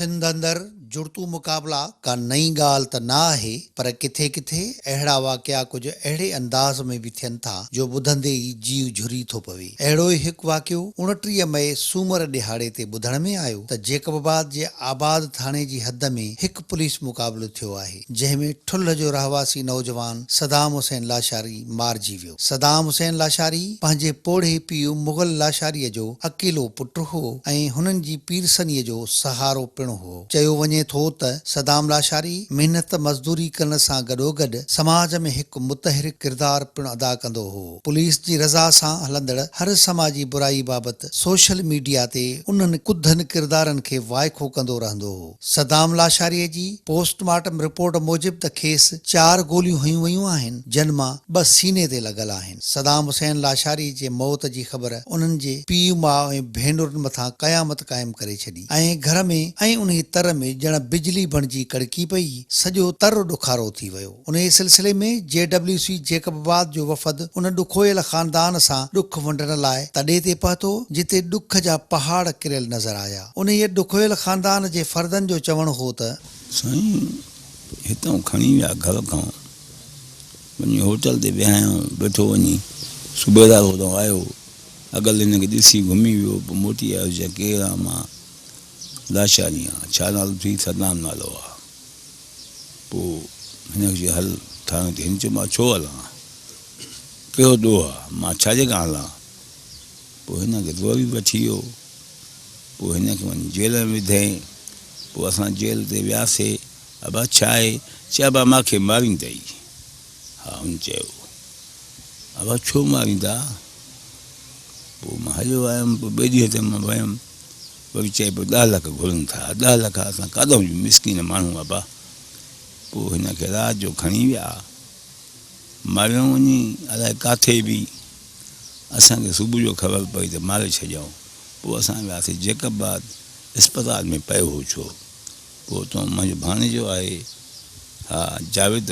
सिंध अंदर जुड़तू मुक़ाबला का नई ॻाल्हि त ना आहे, पर किथे किथे अहिड़ा वाक़िया कुछ अहिड़े अंदाज़ में भी थियनि था जो ॿुधंदे ई जीव झुरी थो पवे। अहिड़ो ई हिकु वाक़ियो 29 मई सूमर ॾिहाड़े ते ॿुधण में आयो त जेकबाबाद जे आबाद थाणे जी हद में हिकु पुलिस मुक़ाबलो थियो आहे, जंहिंमें ठुल्ह जो रहवासी नौजवान सदाम हुसैन लाशारी मारिजी वियो। सदाम हुसैन लाशारी पंहिंजे पोढ़े पीउ मुग़ल लाशारीअ जो अकेलो पुटु हो ऐं हुननि जी पीरसनीअ जो सहारो पिणु हो। चयो वञे थो त सदाम लाशारी महिनत मज़दूरी करण सां गॾोगॾु समाज में हिकु मुतहरिक किरदार पिणु अदा कंदो हो। पुलिस जी रज़ा सां हलंदड़ हर समाजी बुराई बाबति सोशल मीडिया ते उन्हनि कुधनि किरदारनि खे वाइखो कंदो रहंदो हो। सदाम लाशारीअ जी पोस्टमार्टम रिपोर्ट मूजिबि त खेसि 4 गोलियूं हयूं वयूं आहिनि, जिन मां 2 सीने ते लॻल आहिनि। सदाम हुसैन लाशारी जे मौत जी ख़बर उन्हनि जे पीउ माउ ऐं भेनरुनि मथां क़यामत क़ाइमु करे छॾी ऐं घर में ऐं उन तर में ॼण बिजली बणिजी कड़की पई, सॼो तर ॾुखारो थी वियो। उन सिलसिले में JWC जेकबाबाद जो वफ़द उन ॾुखोयल ख़ानदान सां ॾुख वंडण लाइ तॾे ते पहुतो जिते ॾुख जा पहाड़ किरियल नज़र आया। उन ॾुखोयल ख़ानदान जे फर्दनि जो चवणु हो त साईं हितां खणी विया घर खां वञी होटल ते विहायूं, वेठो वञी सूबेदार हुतां आयो, अगल हिनखे ॾिसी घुमी वियो, पोइ मोटी आयो, चई केरु आहे? मां लाशारी आहियां। छा नालो अथई? सदाम नालो आहे। पोइ हिनखे चई हल थाणे ते। हिन चयो मां छो हलां, कहिड़ो ॾोह आहे, मां छाजे खां हलां? पोइ हिनखे दौरी वठी वियो। पोइ हिनखे वञी जेल में विधईं। पोइ असां जेल ते वियासीं। अबा छा आहे? चए अबा मूंखे मारींदई। हा हुन चयो। अबा छो मारींदा? पोइ मां हलियो आयुमि। पोइ ॿिए ॾींहं ते मां वियुमि, वरी चई पोइ 10 लख घुरनि था। 10 लख असां काॾों ॾियूं, मिसकिन माण्हू अबा। पोइ हिनखे राति जो खणी विया, मारियूं वञी अलाए किथे बि। असांखे सुबुह जो ख़बर पई त मारे छॾियऊं। पोइ असां वियासीं जेकबाबाद इस्पताल में पियो हो छो। पोइ उतां मुंहिंजो भाणेजो आहे, हा जावेद।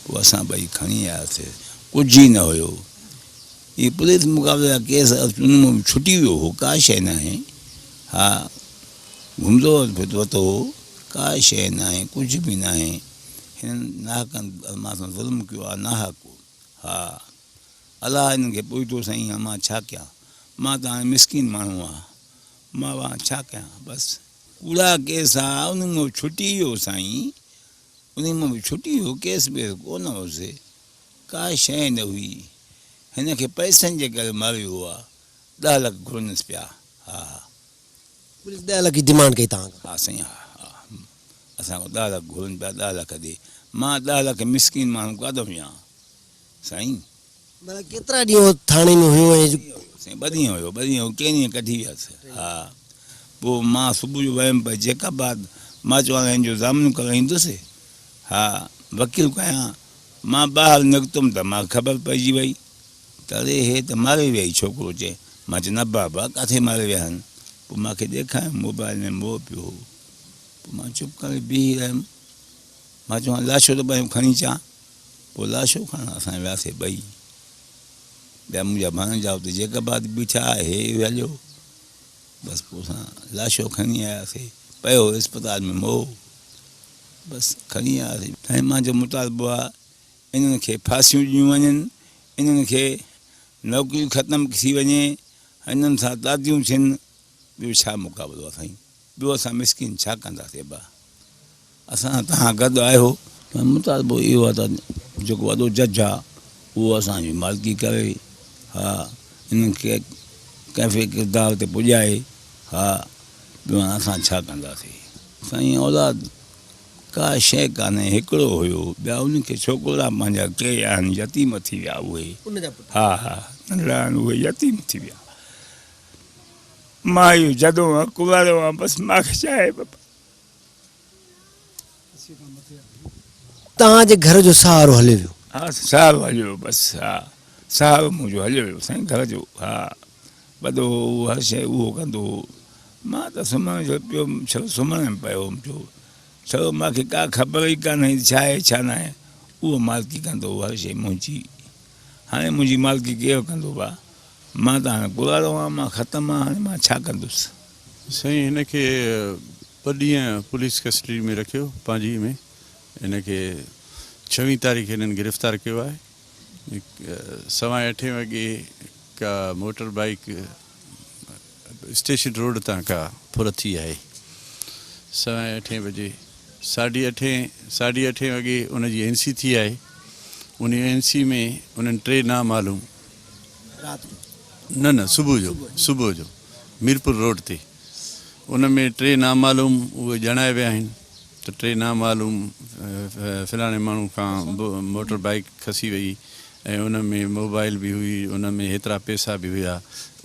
पोइ असां ॿई खणी आयासीं, कुझु ई न हुयो। ही पुलिस मुक़ाबले जा केस उन मां छुटी वियो हो, का शइ न आहे। हा घुमंदो फिरंदो तो, का शइ न आहे, कुझु बि न आहे। हिननि नाहकनि मां सां ज़ुल्म कयो आहे, नाहक। हा अलाह हिननि खे पोइ साईं, मां छा कयां? मां त हाणे मिसकिन माण्हू आहे, मां छा कयां? बसि कूड़ा केस आहे, उन मां छुटी वियो साईं, उन मां बि छुटी वियो। केस वेस कोन हुओसीं, का शइ न हुई। हिनखे पैसनि जे करे मारियो आहे। 10 लख घुरनिसि पिया। हा पुलिस 10 लख जी डिमांड कई तव्हां खां? हा साईं, हा असां 10 लख घुरनि पिया। 10 लख ॾे। मां 10 लख मिसकिन माण्हू काॾों वियां साईं? मतलब केतिरा ॾींहं थाणे में हुयो? साईं 2 ॾींहं हुयो, 2 ॾींहं कंहिं ॾींहुं कढी वियसि। हा पोइ मां सुबुह जो वियुमि भई जेकबाबाद। मां चयो हाणे हिनजो ज़ामिनो कराईंदुसि। हा वकील कयां। मां ॿाहिरि निकितुमि त मां ख़बर पइजी वई त अरे हे त मारे विया छोकिरो। चए मां चयो न बाबा किथे मारे विया आहिनि? पोइ मूंखे ॾेखारियो मोबाइल में मोह पियो हो। पोइ मां चुप करे बीही रहियुमि। मां चयो हाणे लाशो त ॿाहिरि खणी अचां। पोइ लाशो खणणु असां वियासीं ॿई। ॿिया मुंहिंजा भाणेजा हुते जेकबाबाद बीठा, हे हलियो। बसि पोइ असां लाशो खणी आयासीं। पियो इस्पताल में मोह। बसि खणी आयासीं। ऐं मुंहिंजो मुतालबो आहे इन्हनि खे फांसियूं ॾिनियूं वञनि, इन्हनि खे नौकरियूं ख़तमु थी वञे, हिननि सां दादियूं थियनि। ॿियो छा मुक़ाबिलो आहे साईं? ॿियो असां मिसकिन छा कंदासीं? बा असां तव्हां गॾु आहियो। मुतालबो इहो आहे त जेको वॾो जज आहे उहो असांजी मालिकी करे। हा इन्हनि खे कैफ़े किरदार ते पुॼाए। हा ॿियो असां छा कंदासीं साईं? औलाद का शइ कान्हे। हिकिड़ो हुयो, ॿिया उनखे छोकिरा पंहिंजा के आहिनि यतीम थी विया उहे। हा हा नंढड़ा आहिनि उहे यतीम थी विया। मां इहो जदो आहियां, कुंवारो आहियां। बसि मूंखे छा आहे बाबा? तव्हांजे घर जो सहारो हले वियो? हा सहारो हलियो वियो बसि। हा सहारो मुंहिंजो हलियो वियो साईं घर जो। हा वॾो हर शइ उहो कंदो हो। मां त सुम्हण जो पियो छो सुम्हण में पियो हुउमि। छो मूंखे का ख़बर ई कान्हे छा आहे छा न आहे। उहो मालिकी कंदो हो हर शइ मुंहिंजी। हाणे मुंहिंजी मालिकी केरु कंदो भाउ? मां त हाणे कुंवारो आहियां, मां ख़तमु आहियां। हाणे मां छा कंदुसि? साईं हिनखे ॾींहं पुलिस कस्टडी में रखियो पंहिंजी में हिनखे 6 तारीख़ हिननि गिरफ़्तार कयो आहे 8:15 वॻे का मोटर बाइक स्टेशन रोड तां का फुरती आहे 8:15 बजे 8:30 वॻे उनजी NC थी आहे उन NC में उन्हनि 3 नामालूम न सुबुह जो मीरपुर रोड ते उन में 3 नामालूम उहे ॼणाए विया आहिनि त 3 नामालूम फलाणे माण्हू खां मोटर बाइक खसी वई ऐं उन में मोबाइल बि हुई उन में हेतिरा पैसा बि हुआ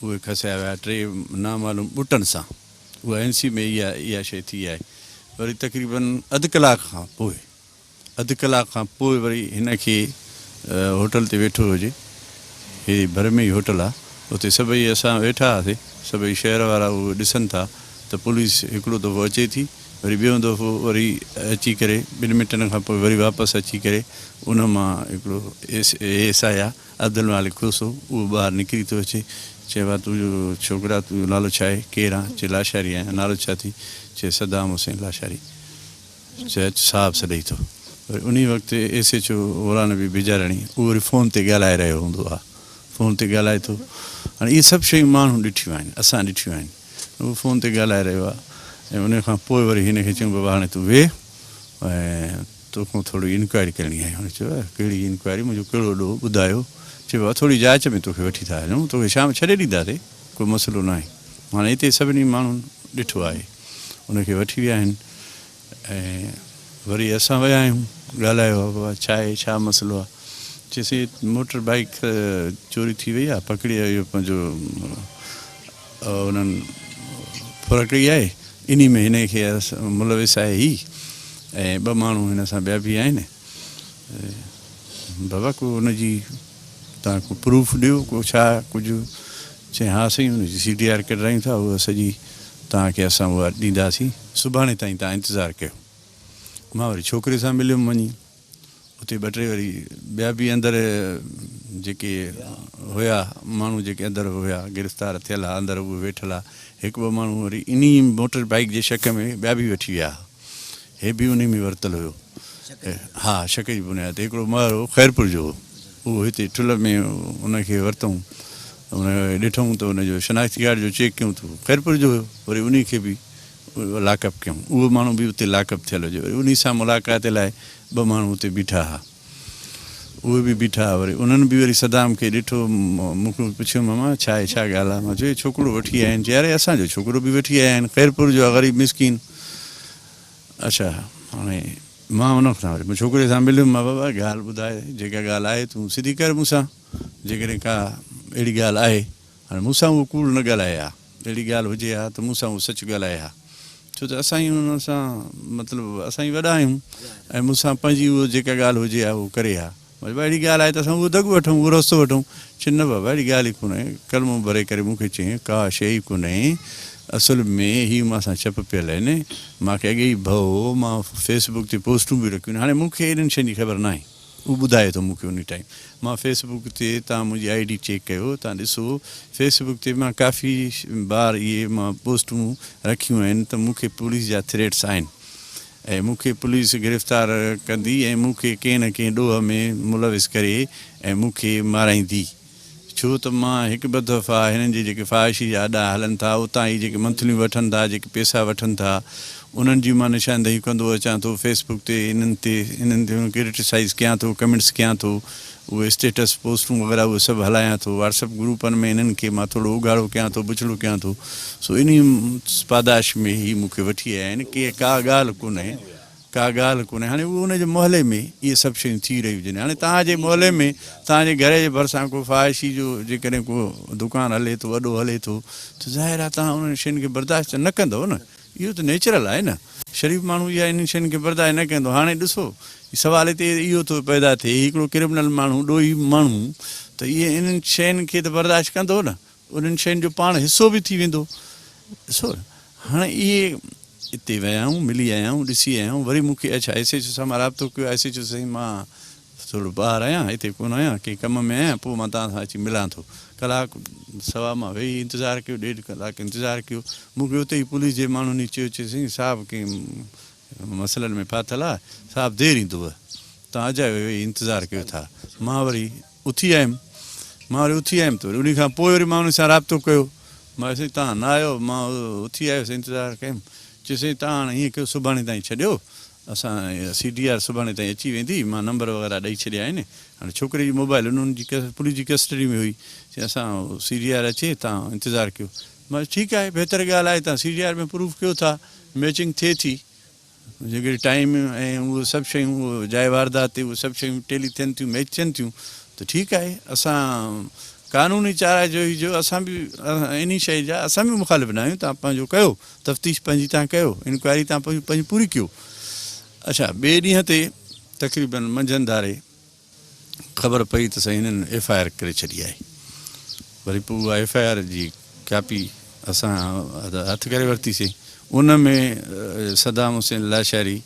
उहे खसिया विया 3 नामालूम ॿुटनि सां उहा NC में इहा शइ थी आहे वरी तक़रीबन अधु कलाक खां पोइ वरी हिनखे होटल ते वेठो हुजे हे भर में ई होटल आहे उते सभई असां वेठा हुआसीं सभई शहर वारा उहे ॾिसनि था त पुलिस हिकिड़ो दफ़ो अचे थी वरी ॿियों दफ़ो वरी अची करे 2 मिंटनि खां पोइ वरी वापसि अची करे उन मां हिकिड़ो SI आहे अब्दुल मालिक खुसो उहो ॿाहिरि निकिरी थो अचे चइबो आहे तुंहिंजो छोकिरा तुंहिंजो नालो छा आहे केरु आहे चए लाशारी आहियां नालो छा थी चए सदाम हुसैन लाशारी चए साहब सॾई थो वरी उन वक़्तु SHO ओला नबी बिजारणी उहो वरी फ़ोन ते ॻाल्हाए रहियो हूंदो आहे फ़ोन ते ॻाल्हाए थो हाणे इहे सभु शयूं माण्हू ॾिठियूं आहिनि असां ॾिठियूं आहिनि उहो फ़ोन ते ॻाल्हाए रहियो आहे ऐं उन खां पोइ वरी हिनखे चयूं बाबा हाणे तूं वेह ऐं तोखां थोरी इंक्वायरी करणी आहे हुन चयो कहिड़ी इंक्वायरी मुंहिंजो कहिड़ो ॾोह ॿुधायो चयो बाबा थोरी जांच में तोखे वठी था हलूं तोखे शाम छॾे ॾींदासीं कोई मसइलो न आहे हाणे हिते सभिनी माण्हुनि ॾिठो आहे उनखे वठी विया आहिनि ऐं वरी असां विया आहियूं ॻाल्हायो आहे बाबा छा आहे छा मसइलो आहे चइसि मोटर बाइक चोरी थी वई आहे पकड़ी इहो पंहिंजो उन्हनि फुरकड़ी आहे इन में हिनखे मुलविस आहे ही ऐं 2 माण्हू हिन सां ॿिया बि आहिनि बाबा को हुनजी तव्हां को प्रूफ ॾियो को छा कुझु चई हा साईं हुनजी CDR कढायूं था उहा सॼी तव्हांखे असां उहा ॾींदासीं सुभाणे ताईं तव्हां इंतज़ारु कयो मां वरी छोकिरे सां मिलियुमि वञी उते 2-3 वरी ॿिया बि अंदरि जेके हुया माण्हू जेके अंदरि हुया गिरफ़्तार थियल आहे अंदरि उहे वेठल आहे 1-2 माण्हू वरी इन मोटर बाइक जे शक में ॿिया बि वठी विया हे बि उन में वरितलु हुयो हा शक जी बुनियाद ते हिकिड़ो मर हो ख़ैरपुर जो उहो हिते ठुल में उनखे वरितऊं उन ॾिठऊं त उनजो शनाख़्ती कार्ड जो चेक कयूं त ख़ैरपुर जो हुयो वरी उन खे बि लॉकअप कयूं उहो माण्हू बि उते लॉकअप थियल हुजे वरी उन सां मुलाक़ात लाइ 2 माण्हू उते बीठा हुआ उहे बि बीठा हुआ वरी उन्हनि बि वरी सदाम खे ॾिठो मूंखे पुछियो मामा छा आहे छा ॻाल्हि आहे मां चयो छोकिरो वठी आया आहिनि चए अरे असांजो छोकिरो बि वठी आया आहिनि ख़ैरपुर जो आहे ग़रीब मिसकीन अच्छा हाणे मां उन खां वरी छोकिरे सां मिलियुमि मां बाबा ॻाल्हि ॿुधाए जेका ॻाल्हि आहे तूं सिधी कर मूंसां जेकॾहिं का अहिड़ी ॻाल्हि आहे हाणे मूंसां उहो कूड़ न ॻाल्हाए हा अहिड़ी ॻाल्हि हुजे हा त मूंसां उहो सच ॻाल्हाए हा छो त असां ई हुन सां मतिलबु असां ई वॾा आहियूं ऐं मूंसां पंहिंजी उहो जेका ॻाल्हि हुजे हा उहो करे हा भई अहिड़ी ॻाल्हि आहे त असां उहो दॻु वठूं उहो रस्तो वठूं चई न बाबा अहिड़ी ॻाल्हि ई कोन्हे कलमो भरे करे मूंखे चई का शइ ई कोन्हे असुल में ही मां सां चप पियल आहिनि मूंखे अॻे ई भउ मां फेसबुक ते पोस्टूं बि रखियूं हाणे मूंखे एॾिनि शयुनि जी ख़बर न आहे उहो ॿुधाए थो मूंखे उन टाइम मां फेसबुक ते तव्हां मुंहिंजी ID चेक कयो तव्हां ॾिसो फेसबुक ते मां काफ़ी बार इहे मां पोस्टूं रखियूं आहिनि त मूंखे पुलिस जा थ्रेट्स आहिनि ऐं मूंखे पुलिस गिरफ़्तार कंदी ऐं मूंखे कंहिं न कंहिं ॾोह में मुलविस करे ऐं मूंखे माराईंदी छो त मां 1-2 दफ़ा हिननि जे जेके फ़ाहिशी जा अॾा हलनि था उतां ई जेके मंथलियूं वठनि था जेके पैसा वठनि था उन्हनि जी मां निशानदेही कंदो अचां थो फेसबुक ते इन्हनि ते क्रिटिसाइज़ कयां थो कमेंट्स कयां थो उहे स्टेटस पोस्टूं वग़ैरह उहे सभु हलायां थो व्हाट्सअप ग्रुपनि में इन्हनि खे मां थोरो उघाड़ो कयां थो बुछड़ो कयां थो सो इन पादाश में ई मूंखे वठी आया आहिनि की का ॻाल्हि कोन्हे हाणे उहो उनजे मोहल्ले में इहे सभु शयूं थी रहियूं हुजनि हाणे तव्हांजे मोहल्ले में तव्हांजे घर जे भरिसां को फ़ाहिशी जो जेकॾहिं को दुकानु हले थो वॾो हले थो त ज़ाहिर आहे तव्हां उन्हनि शयुनि खे बर्दाश्त न कंदव न इहो त नेचुरल आहे न शरीफ़ माण्हू इहा इन शयुनि खे बर्दाश्त न कंदो हाणे ॾिसो सवाल हिते इहो थो पैदा थिए हिकिड़ो क्रिमिनल माण्हू ॾोही माण्हू त इहे इन्हनि शयुनि खे त बर्दाश्त कंदो न उन्हनि शयुनि जो पाण हिसो बि थी वेंदो ॾिसो हाणे इहे हिते विया आहियूं मिली आया आहियूं ॾिसी आया आहियूं वरी मूंखे अच्छा SHO सां मां राब्तो कयो SHO साईं मां थोरो ॿाहिरि आहियां, हिते कोन आहियां, कंहिं कम में आहियां, पोइ मां तव्हां सां अची मिलां थो। कलाकु सवा मां वेही इंतज़ारु कयो, 1.5 कलाक इंतज़ारु कयो। मूंखे उते ई पुलिस जे माण्हुनि चयो चयोसीं साहिबु कंहिं मसइलनि में फाथल आहे, साहिबु देरि ईंदव, तव्हां अजायो वेही इंतज़ारु कयो था। मां वरी उथी आयुमि त वरी उन खां पोइ वरी मां उन सां राब्तो कयो। मां चयोसीं तव्हां न आयो, मां उथी आयुसि, इंतज़ारु कयुमि। चयोसीं तव्हां हाणे हीअं कयो, सुभाणे ताईं छॾियो, असां CDR सुभाणे ताईं अची वेंदी, मां नंबर वग़ैरह ॾेई छॾिया आहिनि। हाणे छोकिरे जी मोबाइल उन्हनि जी पुलिस जी कस्टडी में हुई, चई असां CDR अचे, तव्हां इंतज़ारु कयो। मां ठीकु आहे, बहितर ॻाल्हि आहे, तव्हां CDR में प्रूफ कयो था, मैचिंग थिए थी, जेके टाइम ऐं उहे सभु शयूं, उहो जाइ वारदात ते उहे सभु शयूं टेली थियनि थियूं, मैच थियनि थियूं, त ठीकु आहे। असां कानूनी चाराए जो असां बि इन शइ जा असां बि मुखालिफ़ न आहियूं। तव्हां पंहिंजो कयो, तफ़्तीश पंहिंजी तव्हां कयो, इंक्वायरी तव्हां पंहिंजी पूरी कयो। अच्छा, ॿिए ॾींहं ते तक़रीबन मंझंदि धारे ख़बर पई त साईं हिननि FIR करे छॾी आहे। वरी पोइ उहा FIR जी कापी असां हथु करे वरितीसीं। उन में सदाम हुसैन लाशारी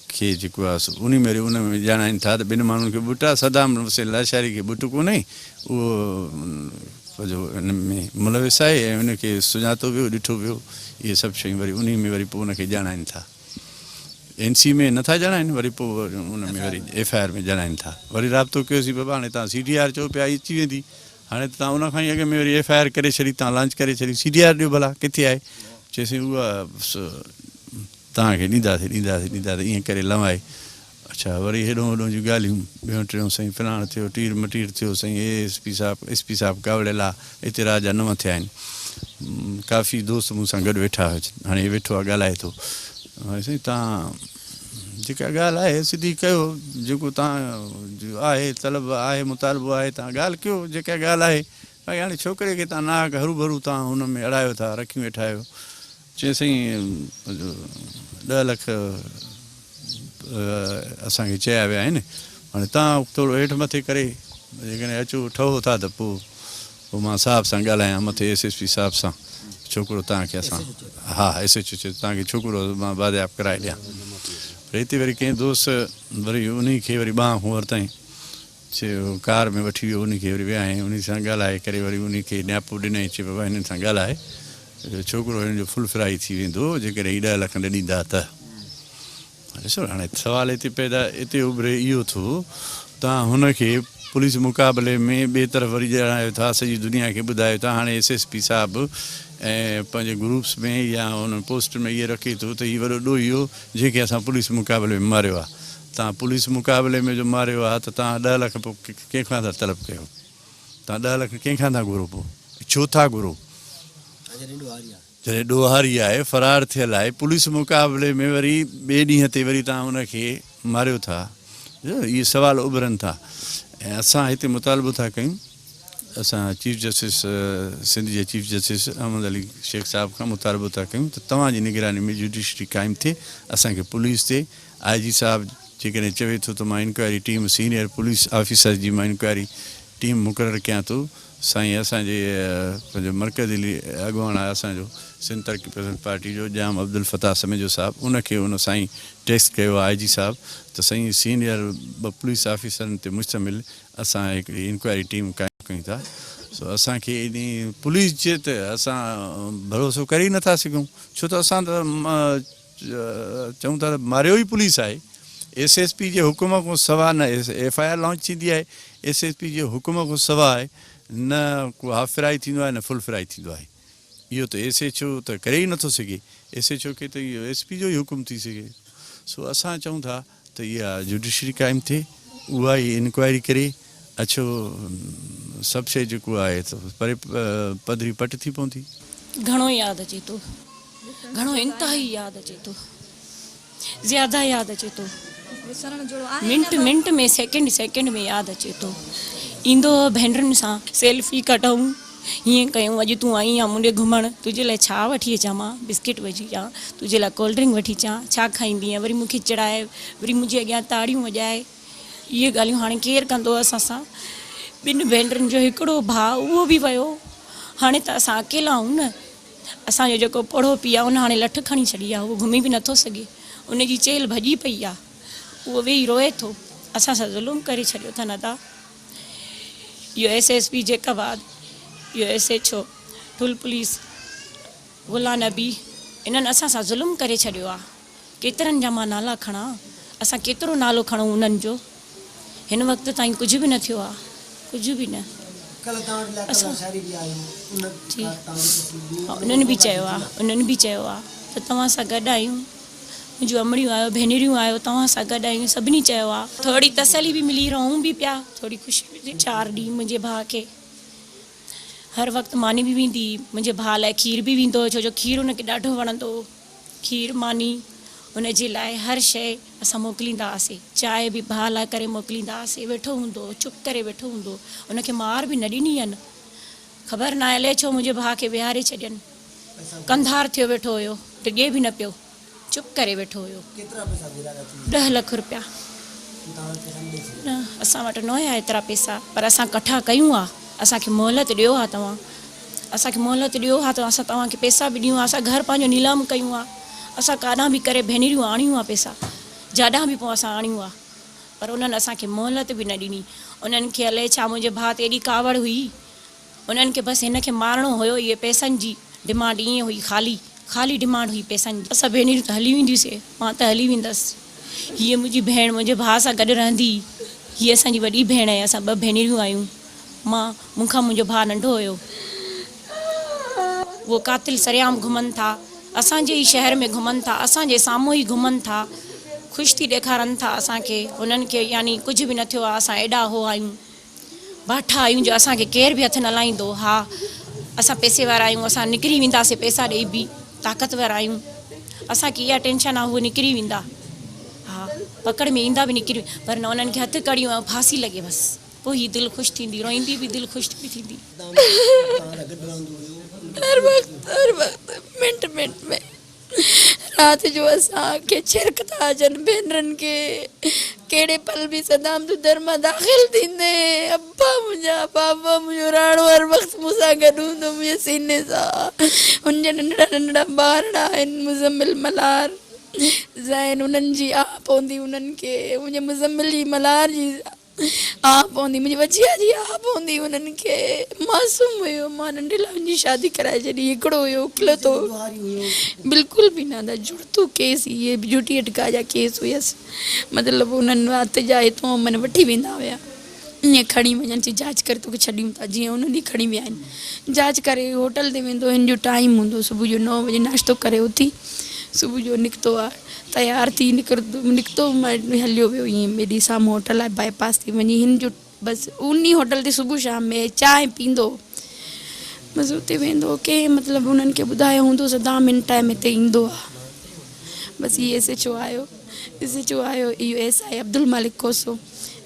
खे जेको आहे उन में ॼाणाइनि था त ॿिनि माण्हुनि खे बुट आहे, सदाम हुसैन लाशारी खे बुट कोन्हे, उहो पंहिंजो हिन में मुलविस आहे ऐं उनखे सुञातो वियो, ॾिठो वियो। इहे सभु शयूं वरी उन में वरी पोइ उनखे ॼाणाइनि था। NC में नथा ॼाणाइनि, वरी पोइ उन में वरी FIR में ॼाणाइनि था। वरी राब्तो कयोसीं, बाबा हाणे तव्हां CDR चओ पिया अची वेंदी, हाणे तव्हां उन खां ई अॻु में वरी FIR करे छॾी, तव्हां लॉन्च करे छॾी, CDR ॾियो भला किथे आहे। चयोसीं उहा तव्हांखे ॾींदासीं, ईअं करे लवाए। अच्छा, वरी हेॾो होॾो जूं ॻाल्हियूं ॿियों टियों, साईं फिलाण थियो, टीर मटीर थियो, साईं SP साहिबु कावड़ियल आहे, हिते राजा न थिया आहिनि। काफ़ी दोस्त मूंसां गॾु वेठा हुआ, हाणे हे वेठो आहे ॻाल्हाए थो। साईं तव्हां जेका ॻाल्हि आहे सिधी कयो, जेको तव्हां आहे तलब आहे, मुतालबो आहे, तव्हां ॻाल्हि कयो जेका ॻाल्हि आहे। भई हाणे छोकिरे खे तव्हां नाहक हरू भरू तव्हां हुन में अड़ायो था, रखी वेठा आहियो। चई साईं 10 लख असांखे चया विया आहिनि, हाणे तव्हां थोरो हेठि मथे करे जेकॾहिं अचो ठहो था त पोइ मां साहिब सां ॻाल्हायां, मथे SSP साहिब सां, छोकिरो तव्हांखे असां हा SHO तव्हांखे छोकिरो मां बादियाब कराए ॾियां। पर हिते वरी कंहिं दोस्त वरी उन खे वरी ॿांह खां वरितईं, चयो कार में वठी वियो, उनखे वरी वियाईं, उन सां ॻाल्हाए करे वरी उनखे नियापो ॾिनई, चयो बाबा हिननि सां ॻाल्हाए, छोकिरो हिन जो फुल फ्राई थी वेंदो जेकॾहिं हीअ 10 लख न ॾींदा त। ॾिसो हाणे सवाल हिते उभिरे इहो थो, तव्हां हुनखे पुलिस मुक़ाबले में ॿिए तरफ़ वरी ॼाणायो था, सॼी दुनिया खे ॿुधायो था। हाणे SSP साहिबु ऐं पंहिंजे ग्रुप्स में या हुन पोस्ट में इहे रखे थो त हीअ वॾो ॾोहियो जंहिंखे असां पुलिस मुक़ाबले में मारियो आहे। तव्हां पुलिस मुक़ाबले में जो मारियो आहे त तव्हां 10 लख पोइ कंहिंखां था तलब कयो, तव्हां 10 लख कंहिंखां था घुरो, पोइ छो था घुरो? जॾहिं ॾोहारी आहे, फ़रार थियल आहे, पुलिस मुक़ाबले में वरी ॿिए ॾींहं ते वरी तव्हां हुनखे मारियो था, इहे सुवाल उभरनि था। ऐं असां हिते मुतालबो था कयूं, असां चीफ जस्टिस सिंध जे चीफ जस्टिस अहमद अली शेख साहिब खां मुतालबो था कयूं त तव्हांजी निगरानी में जुडिशरी क़ाइमु थिए, असांखे पुलिस ते IG साहिबु जेकॾहिं चवे थो त मां inquiry team senior police officer जी मां इंक्वायरी टीम मुक़ररु कयां थो। साईं असांजे पंहिंजो मरकज़ी अॻुवान आहे असांजो सिंध तरक़ी पसंद पार्टी जो जाम अब्दुल फताह समेजो साहिबु, उनखे उन साईं टेस्ट कयो आहे IG साहिबु त साईं सीनियर पुलिस ऑफिसरनि ते मुश्तमिल असां हिकिड़ी इंक्वायरी टीम क़ाइमु कयूं था। सो असांखे एॾी पुलिस जे त असां भरोसो करे नथा सघूं, छो त असां त चऊं था त मारियो ई पुलिस आहे। SSP जे हुकुम खां सवाइ न FIR लॉन्च थींदी आहे, SSP जे हुकुम खां सवाइ न को हाफ फ्राई थींदो आहे न फुल फ्राई थींदो आहे। इहो त SHO त करे ई नथो सघे, SHO खे त इहो SP जो ई हुकुम थी सघे। सो असां चऊं था त इहा जुडिशरी क़ाइमु थिए, उहा ई इंक्वायरी करे अछो सभु शइ जेको आहे त परे पधरी पट थी पवंदी। घणो यादि अचे थो, घणो इंतिहाई यादि अचे थो, ज़्यादा यादि अचे थो, मिंट में सेकेंड में यादि अचे थो। ईंदो भेनरुनि सां सेल्फी कढूं, हीअं कयूं, अॼु तूं आई आहे मुंडे घुमणु, तुंहिंजे लाइ छा वठी अचां, मां बिस्किट वठी अचां, तुंहिंजे लाइ कोल्ड ड्रिंक वठी अचां, छा खाईंदी आहे, वरी मूंखे चिड़ाए, वरी मुंहिंजे अॻियां ताड़ियूं वॼाए। इहे ॻाल्हियूं हाणे केरु कंदो असां सां? 2 भेनरुनि जो हिकिड़ो भाउ उहो बि वियो, हाणे त असां अकेला आहियूं न। असांजो जेको पढ़ो पीउ आहे उन हाणे लठ खणी छॾी आहे, उहो घुमी बि नथो सघे, उनजी चेल भॼी पई आहे, उहो वेही रोए थो। असां सां ज़ुल्म करे छॾियो अथनि अदा। इहो SSP जेकाबाद, इहो SHO, ठुल पुलिस, गुला नबी, इन्हनि असां सां ज़ुल्म करे छॾियो आहे। केतिरनि जा मां नाला खणा, असां केतिरो नालो खणूं उन्हनि जो। हिन वक़्त ताईं कुझु बि न थियो आहे, कुझु बि न। उन्हनि बि चयो आहे त तव्हां सां गॾु आहियूं, मुंहिंजूं अमड़ियूं आहियो, भेनरियूं आहियो, तव्हां सां गॾु आहियूं, सभिनी चयो आहे। थोरी तसली बि मिली, रहूं बि पिया, थोरी ख़ुशी बि थी। 4 ॾींहं मुंहिंजे भाउ खे हर वक़्तु मानी बि वेंदी, मुंहिंजे भाउ लाइ खीर बि वेंदो, छो जो खीर हुनखे ॾाढो वणंदो, खीर मानी हुनजे लाइ हर शइ असां मोकिलींदा हुआसीं। चांहि बि भाउ लाइ करे मोकिलींदा हुआसीं। वेठो हूंदो, चुप करे वेठो हूंदो, हुनखे मार बि न ॾिनी आहिनि। ख़बर न आहे अलाए छो मुंहिंजे भाउ खे विहारे छॾियनि। कंधार थियो वेठो हुयो, टिके बि न पियो, चुप करे वेठो हुयो। 10 लख रुपया न असां वटि न हुया एतिरा पैसा, पर असां कठा कयूं आहे। असांखे मोहलत ॾियो आहे तव्हां, असांखे मोहलत ॾियो आहे त असां तव्हांखे पैसा बि ॾियूं आहे। असां घर पंहिंजो नीलाम कयूं आहे, असां काॾां बि करे भेनरियूं आणियूं आहे पैसा, जाॾां बि पोइ असां आणियूं आहे, पर उन्हनि असांखे मोहलत बि न ॾिनी। उन्हनि खे अलाए छा मुंहिंजे भाउ ते एॾी कावड़ हुई, उन्हनि खे बसि हिनखे मारणो हुयो। इहे पैसनि जी डिमांड ईअं हुई, ख़ाली डिमांड हुई पैसनि जी। असां भेनरियूं त हली वेंदियूंसीं, मां त हली वेंदसि। हीअ मुंहिंजी भेण मुंहिंजे भाउ सां गॾु रहंदी, हीअ असांजी वॾी भेण आहे। असां 2 भेनरियूं आहियूं। मूंखां मुंहिंजो भाउ नंढो हुयो। उहो कातिल सरेआम घुमनि था, असांजे ई शहर में घुमनि था, असांजे साम्हूं ई घुमनि था, ख़ुशि थी ॾेखारनि था असांखे। उन्हनि खे यानी कुझु बि न थियो आहे। असां एॾा हो आहियूं, बाठा आहियूं जो असांखे केरु बि हथु न लाहींदो। हा, असां पैसे वारा आहियूं, असां निकिरी वेंदासीं पैसा ॾेई बि, ताक़तवर आहियूं, असांखे इहा टेंशन आहे, उहे निकिरी वेंदा। हा, पकड़ में ईंदा बि निकिरी, पर न उन्हनि खे हथु कड़ियूं ऐं फांसी लॻे बसि, पोइ हीअ दिलि ख़ुशि थींदी, रोईंदी बि दिलि ख़ुशि बि थींदी। हर वक्त मिंट में रात जो असांखे छिरक था अचनि भेनरनि खे। कहिड़े पल बि सदाम तूं दर मां दाख़िल थींदे, अब्बा मुंहिंजा, पापा मुंहिंजो राणो हर वक़्तु मूंसां गॾु हूंदो मुंहिंजे सीने सां। हुनजा नंढड़ा ॿारड़ा आहिनि, मुज़म्मिल मलार ज़ैन, उन्हनि जी आह पवंदी उन्हनि खे। मुंहिंजे मुज़म्मिल जी मलार जी आह पवंदी, मुंहिंजी वजिया जी आह पवंदी उन्हनि खे। मासूम हुयो, मां नंढे लाइ हुनजी शादी कराए छॾी। हिकिड़ो हुयो इकलौतो, बिल्कुलु बि न था जुड़तो केस, इहे झूठी अटका जा केस हुयसि। मतिलबु उन्हनि हथ जा हितां मन वठी वेंदा हुया, ईअं खणी वञनि चई जांच करे तोखे छॾियूं था। जीअं उन ॾींहुं खणी विया आहिनि, जांच करे होटल ते वेंदो, हिन जो टाइम हूंदो सुबुह जो 9 बजे नाश्तो करे उथी सुबुह जो निकितो आहे, तयार थी निकितो हलियो वियो। ईअं एॾी साम्हूं होटल आहे, बाईपास थी वञी, हिन जो बसि उन होटल ते सुबुह शाम में चांहि पींदो, बसि उते वेंदो। कंहिं मतिलबु उन्हनि खे ॿुधायो हूंदो सदाम हिन टाइम हिते ईंदो आहे। बसि इहे SHO आयो, इहो SI अब्दुल मालिक कोसो,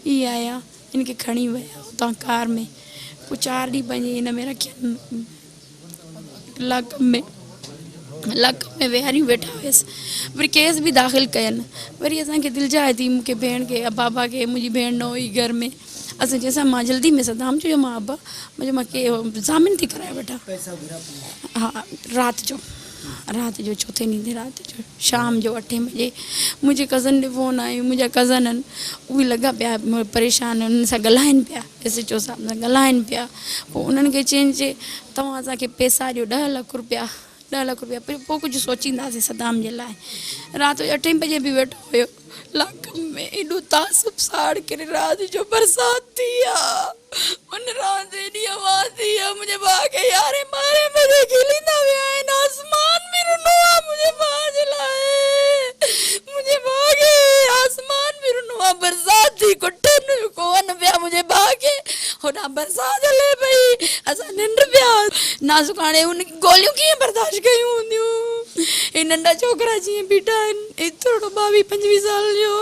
इहे आया, हिनखे खणी विया हुतां कार में। पोइ 4 ॾींहं पंहिंजे हिन में रखियनि, लक में वेहारियूं वेठा हुयसि। वरी केस बि दाख़िल कयनि। वरी असांखे दिलि जाए थी, मूंखे भेण खे, बाबा खे, मुंहिंजी भेण न हुई घर में। असां चयोसीं मां जल्दी में सदाम चयो, मां अबा मुंहिंजो मां के ज़ामिन थी कराए वठां। हा, राति जो चौथे ॾींहं ते राति जो शाम जो 8 बजे मुंहिंजे कज़न ॾे फ़ोन आयो। मुंहिंजा कज़न आहिनि, उहे लॻा पिया परेशान, उन्हनि सां ॻाल्हाइनि पिया, SHO साहिब सां ॻाल्हाइनि पिया। पोइ उन्हनि खे चई तव्हां असांखे पैसा ॾियो 10 लख रुपया। पोइ कुझु सोचींदासीं सदाम जे लाइ। राति जो 8 बजे बि वेठो हुयो लाक में। एॾो तासुब साड़ करे राति जो बरसाति थी आहे, उन राति एॾी आवाज़ थी आहे, मुंहिंजे भाउ खे 11 12 बजे खिलींदा विया आहिनि। आसमान में रुनो आहे मुंहिंजे भाउ जे लाइ, मुंहिंजे भाउ खे आसमान में रुनो आहे। बरसाति थी, कुटनि कोन पिया मुंहिंजे भाउ खे, होॾां बरसाति हले पई, असां निंड पिया। नाज़ुक हाणे उन गोलियूं कीअं बर्दाश्त कयूं हूंदियूं। हे नंढा छोकिरा जीअं बीठा आहिनि, एतिरो 22-25 साल जो,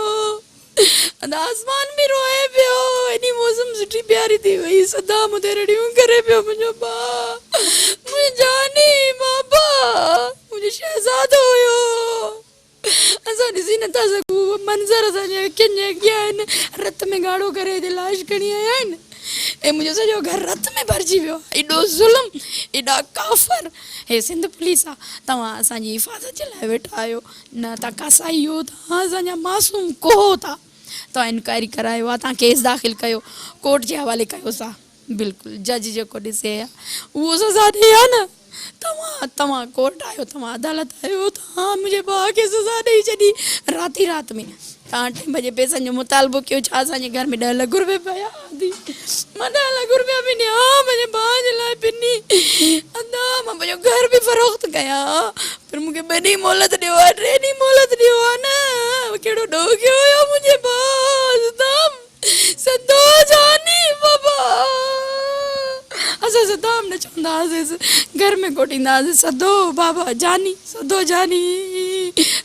आसमान में रोए पियो। एॾी मौसम सुठी प्यारी थी वई, सदाम ते रड़ियूं करे पियो मुंहिंजो भाउ, मुंहिंजी जानी बाबा, मुंहिंजो शहज़ादो हुयो। असां ॾिसी नथा सघूं मंज़र, असांजे अखियुनि जे अॻियां आहिनि। रत में ॻाढ़ो करे हिते लाश खणी आया आहिनि, ऐं मुंहिंजो सॼो घर रत में भरिजी वियो। एॾो ज़ुल्म, एॾा काफ़र। हे सिंध पुलिस आहे, तव्हां असांजी हिफ़ाज़त जे लाइ वेठा आहियो न, तव्हां कसाई हो, तव्हां असांजा मासूम कोहो था। तव्हां इंक्वायरी करायो आहे, तव्हां केस दाख़िल कयो, कोर्ट जे हवाले कयोसीं। बिल्कुलु जज जेको ॾिसे आहे उहो सज़ा ॾिए आहे न। तव्हां कोर्ट आहियो, तव्हां अदालत आहियो, तव्हां मुंहिंजे भाउ खे सज़ा ॾेई छॾी राति में। तव्हां 8 बजे पैसनि जो मुतालबो कयो, छा असांजे घर में 10 लख रुपया पिया आदि, मां 10 लख रुपया बि ॾियां मुंहिंजे भाउ जे लाइ पिनी अदा, मां पंहिंजो घर बि फ़रोख़्त कयां, पर मूंखे 2 ॾींहं मोहलत ॾियो आहे, 3 ॾींहं मोहलत ॾियो आहे न। कहिड़ो ॾोह कयो हुयो मुंहिंजे भाउ सदो जानी बाबा। असां सदाम न चवंदा हुआसीं, घर में कोटींदा हुआसीं सदो बाबा जानी, सदो जानी।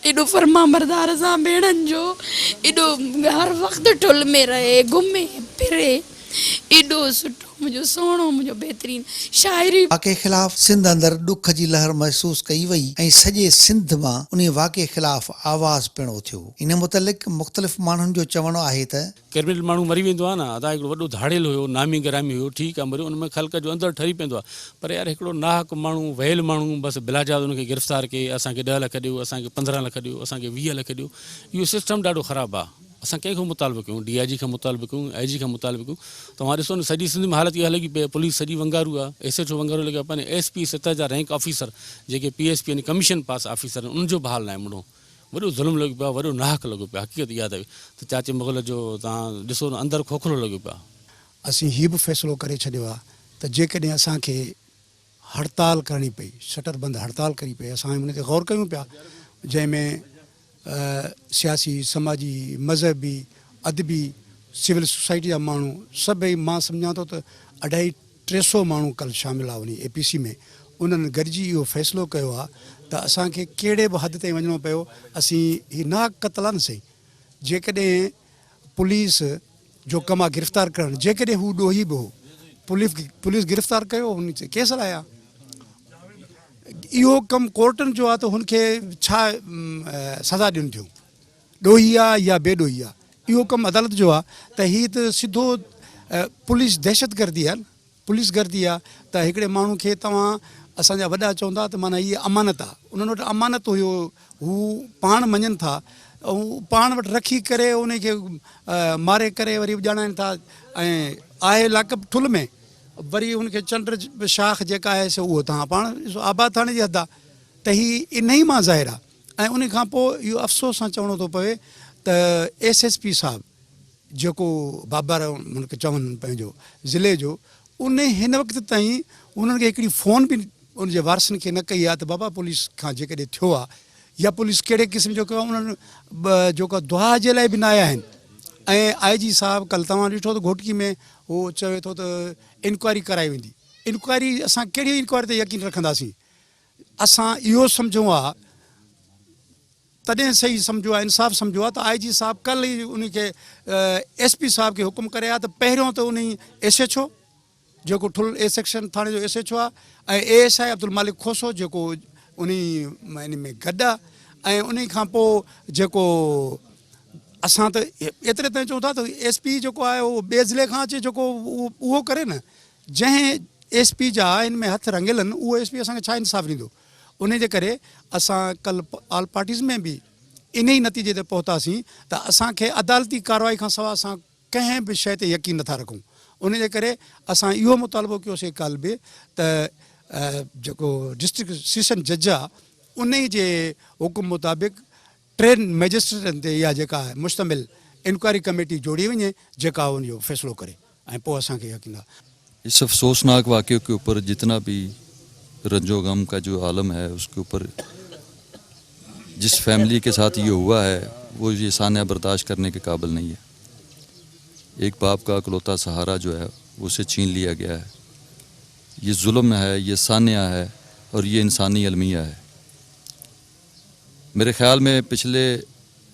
एॾो फर्मा बरदार सां भेणनि जो, एॾो हर वक़्तु ठुल में रहे, घुमे फिरे, एॾो सुठो मुंहिंजो सुहिणो, मुंहिंजो बहितरीनु शाइरी। वाक़े ख़िलाफ़ सिंध अंदरि ॾुख जी लहर महसूस कई वई ऐं सॼे सिंध मां उन वाक़े ख़िलाफ़ आवाज़ पिणो थियो। इन मुतलिक़ मुख़्तलिफ़ माण्हुनि जो चवणो आहे त कैबिनेट माण्हू मरी वेंदो आहे न, अदा हिकिड़ो वॾो धाड़ेल हुयो, नामी गिरामी हुयो, ठीकु आहे, मरियो, उनमें ख़ल्क़ जो अंदरि ठरी पवंदो आहे। पर यार हिकिड़ो नाहक माण्हू, वहिल माण्हू बसि बिलाजा उनखे गिरफ़्तार कये, असांखे 10 लख ॾियो, असांखे 15 लख ॾियो, असांखे 20 लख ॾियो। इहो सिस्टम ॾाढो ख़राबु आहे। असां कंहिंखां मुतालबो कयूं, DIG खां मुतालबो कयूं, IG खां मुतालबो कयूं। तव्हां ॾिसो न सॼी सिंध में हालत इहा लॻी पई आहे, पुलिस सॼी वंगारू आहे, SHO वंगारू लॻा पिया आहिनि, SP सतह जा रैंक ऑफिसर जेके PSP यानी कमीशन पास ऑफिसर आहिनि, उनजो बहाल न आहे। मुड़ो वॾो ज़ुल्म लॻो पियो आहे, वॾो नाहक लॻो पियो आहे। हक़ीक़त इहा अथव त चाचे मुग़ल जो तव्हां ॾिसो न अंदरि खोखलो लॻो पियो आहे। असीं हीउ बि फ़ैसिलो करे छॾियो आहे त जेकॾहिं असांखे हड़ताल करणी पई, शटर बंदि हड़ताल करी पई, असां हुन ते गौर कयूं पिया, जंहिंमें सियासी, समाजी, मज़हबी, अदबी, सिविल सोसाइटी जा माण्हू सभई, मां सम्झां थो त 250-300 माण्हू कल्ह शामिल आहे उन APC में। उन्हनि गॾिजी इहो फ़ैसिलो कयो आहे त असांखे कहिड़े बि हद ताईं वञिणो पियो, असीं हीउ नाहक क़त्ल आहे न सही, जेकॾहिं पुलिस जो कमु आहे गिरफ़्तार करणु, जेकॾहिं हू ॾोही बि हो, पुलिस गिरफ़्तार कयो, हुन ते केस लाया। इहो कमु कोर्टनि जो आहे त हुनखे छा सज़ा ॾियनि थियूं, ॾोही आहे या बेॾोही आहे। इहो कमु अदालत जो आहे त हीअ त सिधो पुलिस दहशतगर्दी आहे न, पुलिस गर्दी आहे त हिकिड़े माण्हू खे तव्हां, असांजा वॾा चवंदा त माना हीअ अमानत आहे, उन्हनि वटि अमानत हुयो, हू पाण मञनि था, ऐं पाण वटि रखी करे उनखे मारे करे वरी ॼाणाइनि था, ऐं आहे लाकअप ठुल में, वरी हुनखे चंड शाख जेका आहे सो उहो तव्हां पाण ॾिसो आबाद थाणे जी हद आहे। त हीअ इन ई मां ज़ाहिर आहे। ऐं उन खां पोइ इहो अफ़सोस सां चवणो थो पवे त SSP साहिबु जेको बाबर हुनखे चवनि पंहिंजो ज़िले जो, उन हिन वक़्त ताईं उन्हनि खे हिकिड़ी फ़ोन बि उनजे वारसनि खे न कई आहे त बाबा पुलिस खां जेकॾहिं थियो आहे या पुलिस कहिड़े क़िस्म जो कयो आहे, उन्हनि जेको दुआ जे लाइ बि न आया आहिनि। ऐं IG साहिबु कल्ह तव्हां ॾिठो त घोटकी में उहो चवे थो त इंक्वायरी कराई वेंदी। इंक्वायरी असां कहिड़ी इंक्वायरी ते यकीन रखंदासीं? असां इहो सम्झो आहे, तॾहिं सही सम्झो आहे, इंसाफ़ सम्झो आहे त IG साहिबु कल्ह ई उनखे SP साहिब खे हुकुम करे आहे त पहिरियों त उन SHO जेको ठुल A सेक्शन थाणे जो SHO आहे, ऐं ASI अब्दुल मालिक खोसो जेको उन में गॾु आहे, ऐं उन खां पोइ जेको असां त एतिरे ताईं चऊं था त SP जेको आहे उहो ॿिए ज़िले खां अचे, जेको उहो करे न, जंहिं SP जा हिन में हथ रंगियल आहिनि, उहो SP असांखे छा इंसाफ़ ॾींदो? उन जे करे असां कल्ह ऑल पार्टीज़ में बि इन ई नतीजे ते पहुतासीं त असांखे अदालती कार्रवाई खां सवाइ असां कंहिं बि शइ ते यकीन नथा रखूं। उन जे करे असां इहो मुतालबो कयोसीं कल्ह बि त जेको डिस्ट्रिक्ट सेशन जज आहे, उन ई जे हुकुम मुताबिक़ 3 मैजिस्ट्रेटनि ते इहा जेका आहे मुश्तमिल इंक्वायरी कमेटी जोड़ी वञे, जेका उनजो फ़ैसिलो करे, ऐं पोइ असांखे यकीन आहे। इस अफसोसनाक वाक़े के ऊपर जितना भी रंजो गम का जो आलम है, उसके ऊपर जिस फैमिली के साथ ये हुआ है वो ये सान्या बर्दाश्त करने के काबिल नहीं है। एक बाप का इकलौता सहारा जो है उसे छीन लिया गया है। ये जुल्म है, ये सान्या है और ये इंसानी अलमिया है। मेरे ख़्याल में पिछले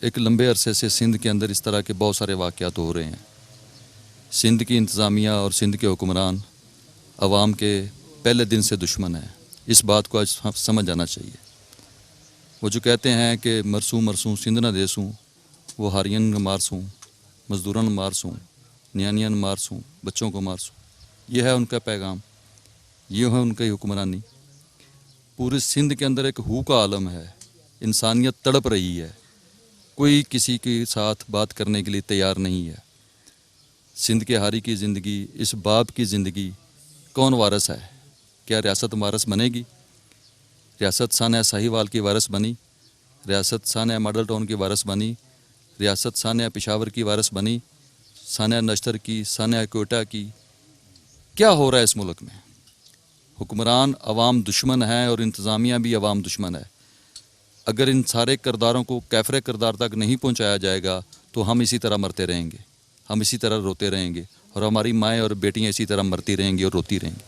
एक लंबे अरसे से सिंध के अंदर इस तरह के बहुत सारे वाक़यात हो रहे हैं। सिंध की इंतज़ामिया और सिंध के हुक्मरान अवाम के पहले दिन से दुश्मन हैं। इस बात को आज समझ आना चाहिए। वो जो कहते हैं कि मरसूं मरसूं सिंध न देसूं, वो हारियन मारसूं, मजदूरन मारसूं, न्यानियन मारसूं, बच्चों को मारसूं, ये है उनका पैगाम, ये है उनकी हुक्मरानी। पूरे सिंध के अंदर एक हू का आलम है, इंसानियत तड़प रही है, कोई किसी के साथ बात करने के लिए तैयार नहीं है। सिंध के हारी की ज़िंदगी, इस बाप की ज़िंदगी कौन वारस है? क्या रियासत वारस बनेगी? रियासत सानिया साहिवाल की वारस बनी, रियासत सानिया मॉडल टाउन की वारस बनी, रियासत सानिया पेशावर की वारस बनी, सानिया नश्तर की, सानिया कोयटा की। क्या हो रहा है इस मुल्क में? हुक्मरान अवाम दुश्मन है और इंतज़ामिया भी अवाम दुश्मन है। अगर इन सारे किरदारों को कैफरे किरदार तक नहीं पहुंचाया जाएगा तो हम इसी तरह मरते रहेंगे, हम इसी तरह रोते रहेंगे और हमारी माएँ और बेटियाँ इसी तरह मरती रहेंगी और रोती रहेंगी।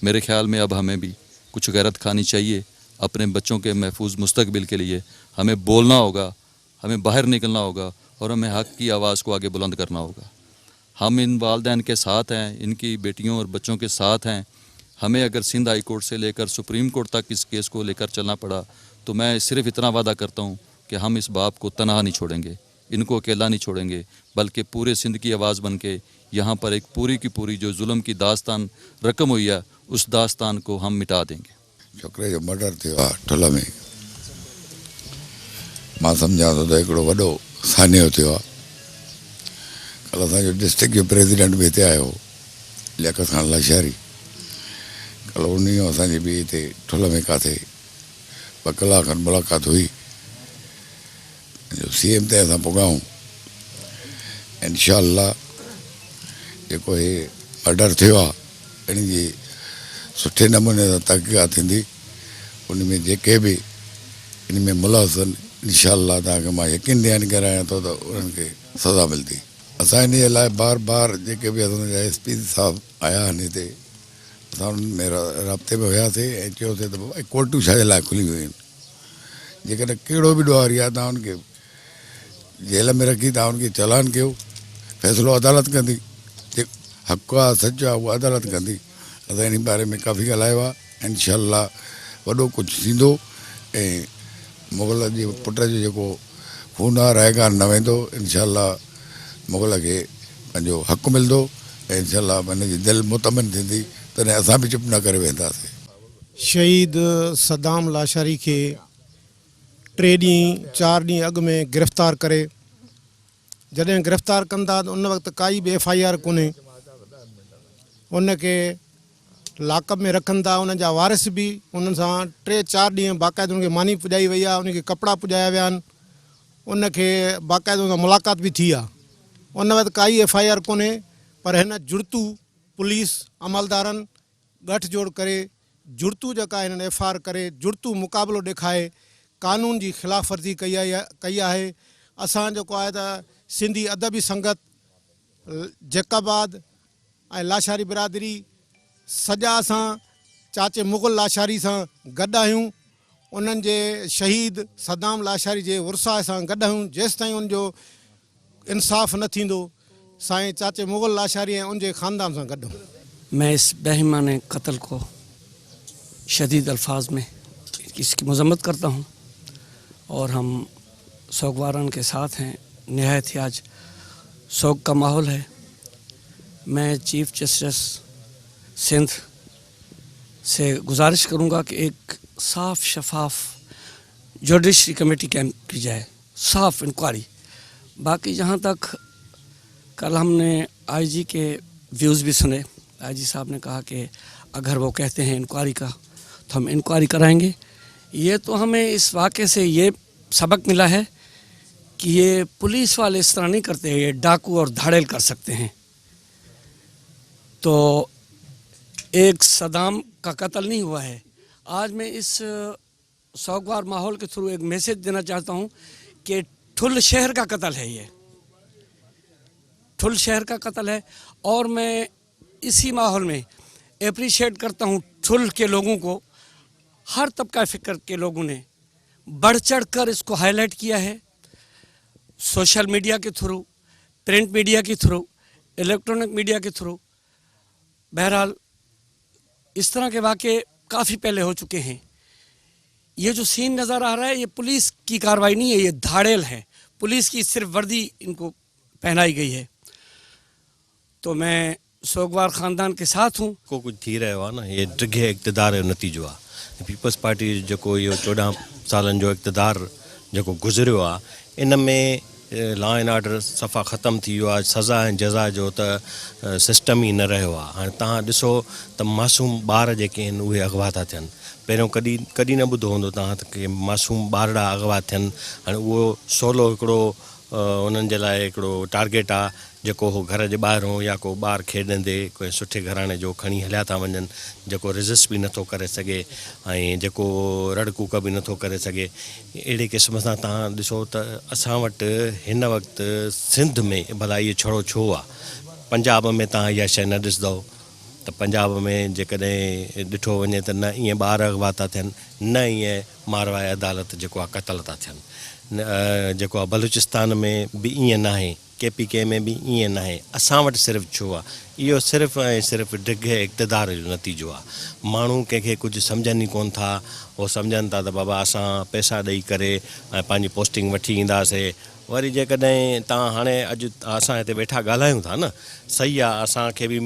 मेरे ख्याल में अब हमें भी कुछ गैरत खानी चाहिए अपने बच्चों के महफूज मुस्तकबिल के लिए। हमें बोलना होगा, हमें बाहर निकलना होगा और हमें हक़ की आवाज़ को आगे बुलंद करना होगा। हम इन वालदैन के साथ हैं, इनकी बेटियों और बच्चों के साथ हैं। हमें अगर सिंध हाई कोर्ट से लेकर सुप्रीम कोर्ट तक इस केस को लेकर चलना पड़ा तो मैं सिर्फ इतना वादा करता हूँ कि हम इस बाप को तनहा नहीं छोड़ेंगे, इनको अकेला नहीं छोड़ेंगे, बल्कि पूरे सिंध की आवाज़ बन के यहाँ पर एक पूरी की पूरी जो जुल्म की दास्तान रकम हुई है उस दास्तान को हम मिटा देंगे। छोकिरे जो मर्डर थियो आहे ठुल में, मां सम्झां थो त हिकिड़ो वॾो सान्यो थियो आहे। कल्ह असांजो डिस्ट्रिक्ट जो प्रेसिडेंट बि हिते आयो, लियाकत खान लाशारी। कल्ह उन असांजी बि हिते ठुल में काथे 2 कलाक खनि मुलाक़ात हुई। CM ते असां पुगाऊं, इंशाअल्लाह जेको हे मर्डर थियो आहे इन जी सुठे नमूने सां तहक़ीक़ात थींदी। उन में जेके बि इन में मुलहस आहिनि इंशाअल्लाह तव्हांखे मां यकीन ॾियानी करायां थो त उन्हनि खे सज़ा मिलंदी। असां इन जे लाइ बार बार जेके बि असांजा SP साहब आया आहिनि हिते, असां उन्हनि में राब्ते में हुयासीं ऐं चयोसीं त भाई कोर्टूं छाजे लाइ खुली वियूं आहिनि। जेकॾहिं कहिड़ो बि ॾुहारी आहे तव्हां उनखे जेल में रखी तव्हां उनखे चालान कयो, फ़ैसिलो अदालत कंदी, जे हक़ आहे सच आहे उहा अदालत कंदी। असां इन बारे में काफ़ी ॻाल्हायो आहे। इंशाअल्लाह वॾो कुझु थींदो ऐं मुग़ल जे पुट जो जेको खून आहे रहेगान न वेंदो। इंशाअल्लाह मुग़ल खे पंहिंजो हक़ु मिलंदो ऐं इंशाअल्लाह हिनजी दिलि मुतमिन थींदी, तॾहिं असां बि चुप न करे वेंदासीं। शहीद सदाम लाशारी खे 3 ॾींहं 4 ॾींहं अॻु में गिरफ़्तार करे, जॾहिं गिरफ़्तार कंदा त उन वक़्तु काई बि FIR कोन्हे। उनखे लाकअप में रखंदा, उन जा वारिस बि उन्हनि सां 3-4 ॾींहं बाक़ाइदा उनखे मानी पुॼाई वई आहे, उनखे कपिड़ा पुॼाया विया आहिनि, उनखे बाक़ाइदा उन सां मुलाक़ात बि थी आहे। उन वक़्तु काई FIR कोन्हे, पर हिन जुर्तू पुलिस अमलदारनि गठजोड़ करे जुर्तू जेका हिननि FIR करे जुर्तू मुक़ाबिलो ॾेखारे कानून जी ख़िलाफ़ वर्ज़ी कई आहे। असां जेको आहे त सिंधी अदबी संगत जैकाबाद ऐं लाशारी बिरादरी सॼा असां चाचे मुग़ल लाशारी सां गॾु आहियूं। उन्हनि जे शहीद सदाम लाशारी जे वरसा सां गॾु आहियूं। जेसि ताईं उनजो इंसाफ़ न थींदो साईं चाचे मुग़ल लाशारी ऐं उनजे ख़ानदान सां गॾु। मैं इस बेईमाने कत्ल को शदीद अल्फाज में इसकी मजम्मत करता हूँ और हम सोगवारन के साथ हैं। नहायत ही आज शोक का माहौल है। मैं चीफ जस्टिस सिंध से गुजारिश करूँगा कि एक साफ़ शफाफ जुडिशरी कमेटी कैंप की जाए, साफ़ इंक्वायरी। बाकी जहाँ तक कल हमने IG के व्यूज़ भी सुने, IG साहब ने कहा कि अगर वो कहते हैं इंक्वायरी का तो हम इंक्वायरी कराएंगे। ये तो हमें इस वाक़े से ये सबक मिला है कि ये पुलिस वाले इस तरह नहीं करते हैं, ये डाकू और धाड़ेल कर सकते हैं। तो एक सदाम का कत्ल नहीं हुआ है। आज मैं इस सोगवार माहौल के थ्रू एक मैसेज देना चाहता हूँ कि ठुल शहर का कत्ल है, ये ठुल शहर का कत्ल है। और मैं इसी माहौल में एप्रिशिएट करता हूँ ठुल के लोगों को, हर तबका फ़िक्र के लोगों ने बढ़ चढ़ कर इसको हाईलाइट किया है, सोशल मीडिया के थ्रू, प्रिंट मीडिया के थ्रू, इलेक्ट्रॉनिक मीडिया के थ्रू। बहरहाल इस तरह के वाक़े काफ़ी पहले हो चुके हैं। ये जो सीन नज़र आ रहा है ये पुलिस की कार्रवाई नहीं है, ये धाड़ेल है। पुलिस की सिर्फ वर्दी इनको पहनाई गई है। तो मैं सोगवार ख़ानदान के साथ हूँ। को कुछ थी रहियो आहे न, ये ड्रिघे इक़्तिदार जो नतीजो आहे। पीपल्स पार्टी जेको इहो 14 सालनि जो इक़्तिदार जेको गुज़रियो आहे, इन में लॉ एंड ऑर्डर सफ़ा ख़तमु थी वियो आहे, सज़ा ऐं जज़ा जो त सिस्टम ई न रहियो आहे। हाणे तव्हां ॾिसो त मासूम ॿार जेके आहिनि उहे अगवा था थियनि। पहिरियों कॾहिं न ॿुधो हूंदो तव्हां त की मासूम ॿारड़ा अगवा थियनि। हाणे उहो सवलो हिकिड़ो उन्हनि जे लाइ हिकिड़ो टारगेट आहे जेको हो घर जे ॿाहिरों या को ॿार खेॾंदे कोई सुठे घराणे जो खणी हलिया था वञनि, जेको रेज़िस्ट बि नथो करे सघे ऐं जेको रड़कूक बि नथो करे सघे। अहिड़े क़िस्म सां तव्हां ॾिसो त असां वटि हिन वक़्तु सिंध में भला इहो छड़ो छो आहे, पंजाब में तव्हां इहा शइ न ॾिसंदव त पंजाब में जेकॾहिं ॾिठो वञे त न ईअं ॿार अगवा था थियनि, न ईअं मारवाई अदालत जेको आहे क़तल था थियनि, जेको आहे बलूचिस्तान में बि ईअं न आहे, KPK में बि ईअं न आहे। असां वटि सिर्फ़ु छो आहे, इहो सिर्फ़ु ऐं सिर्फ़ु ढिघ इक़्तिदार जो नतीजो आहे। माण्हू कंहिंखे कुझु सम्झनि ई कोन था, उहो सम्झनि था त बाबा असां पैसा ॾेई करे ऐं पंहिंजी पोस्टिंग वठी ईंदासीं। वरी जेकॾहिं तव्हां हाणे अॼु असां हिते वेठा ॻाल्हायूं था न, सही आहे, असांखे बि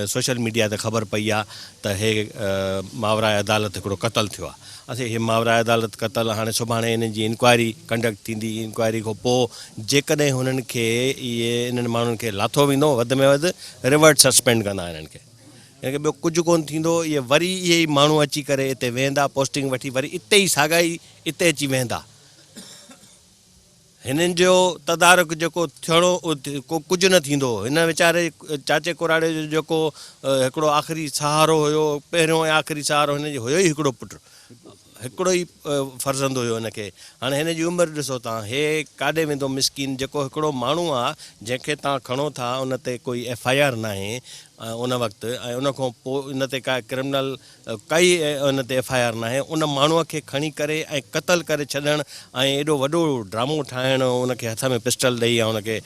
सोशल मीडिया ते ख़बर पई आहे त हे मावराई अदालत हिकिड़ो क़तलु थियो आहे। असीं हे मावराई अदालत क़तलु हाणे सुभाणे हिन जी इंक्वायरी कंडक्ट थींदी। इंक्वायरी खां पोइ जेकॾहिं हुननि खे इन्हनि माण्हुनि खे लाथो वेंदो, वधि में वधि रिवर्ट सस्पेंड कंदा हिननि खे, हिनखे ॿियो कुझु कोन थींदो। इहे वरी इहे ई माण्हू अची करे हिते वेहंदा, पोस्टिंग वठी वरी इते ई साॻाई हिते अची वेहंदा। हिननि जो तदारुक जेको थियणो कुझु न थींदो। हिन वीचारे चाचे कुराड़े जो जेको हिकिड़ो आख़िरी सहारो हुयो, पहिरियों ऐं आख़िरी सहारो हिन जो हुयो ई हिकिड़ो पुटु, हिकिड़ो ई फर्ज़ंद हुयो हिनखे। हाणे हिन जी उमिरि ॾिसो तव्हां, हे काॾे वेंदो मिसकिन। जेको हिकिड़ो माण्हू आहे जंहिंखे तव्हां खणो था, उन ते कोई FIR न आहे उन वक़्तु, ऐं उन खां पोइ उन ते का क्रिमिनल काई उन ते FIR न आहे, उन माण्हूअ खे खणी करे ऐं क़तलु करे छॾणु ऐं एॾो वॾो ड्रामो ठाहिणु, उनखे हथ में पिस्टल ॾेई ऐं उनखे